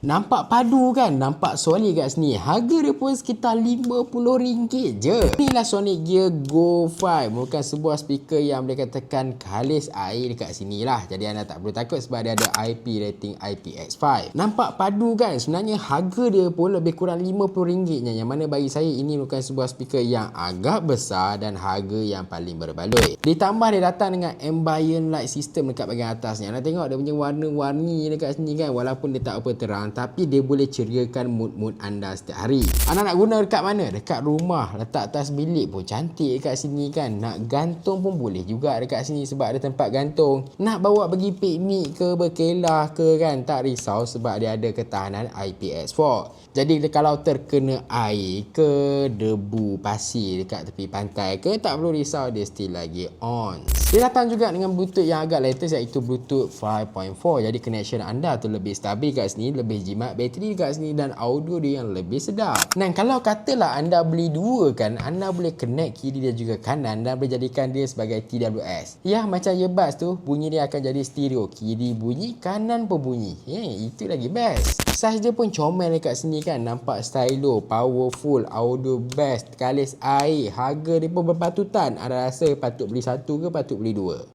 Nampak padu kan? Nampak solid kat sini. Harga dia pun sekitar RM50 je. Inilah Sonic Gear Go 5. Bukan sebuah speaker yang boleh katakan kalis air dekat sini lah. Jadi anda tak perlu takut sebab dia ada IP rating IPX5. Nampak padu kan? Sebenarnya harga dia pun lebih kurang RM50 nya. Yang mana bagi saya ini bukan sebuah speaker yang agak besar dan harga yang paling berbaloi. Ditambah dia datang dengan ambient light system dekat bahagian atasnya. Anda tengok dia punya warna-warni dekat sini kan. Walaupun dia tak apa terang, tapi dia boleh ceriakan mood-mood anda setiap hari. Anda nak guna dekat mana? Dekat rumah, letak atas bilik pun cantik dekat sini kan. Nak gantung pun boleh juga dekat sini sebab ada tempat gantung. Nak bawa pergi piknik ke, berkelah ke kan, tak risau sebab dia ada ketahanan IPX4. Jadi kalau terkena air ke, debu, pasir dekat tepi pantai ke, tak perlu risau, dia still lagi on. Dia datang juga dengan Bluetooth yang agak latest iaitu Bluetooth 5.4. Jadi connection anda tu lebih stabil kat sini, lebih jimat bateri kat sini dan audio dia yang lebih sedap. Dan kalau katalah anda beli dua kan, anda boleh connect kiri dan juga kanan dan boleh jadikan dia sebagai TWS. Ya, macam earbuds tu, bunyi dia akan jadi stereo. Kiri bunyi, kanan pun bunyi. Itu lagi best. Size dia pun comel dekat sini kan. Nampak stylo, powerful, audio best, kalis air. Harga dia pun berpatutan. Anda rasa patut beli satu ke patut beli dua?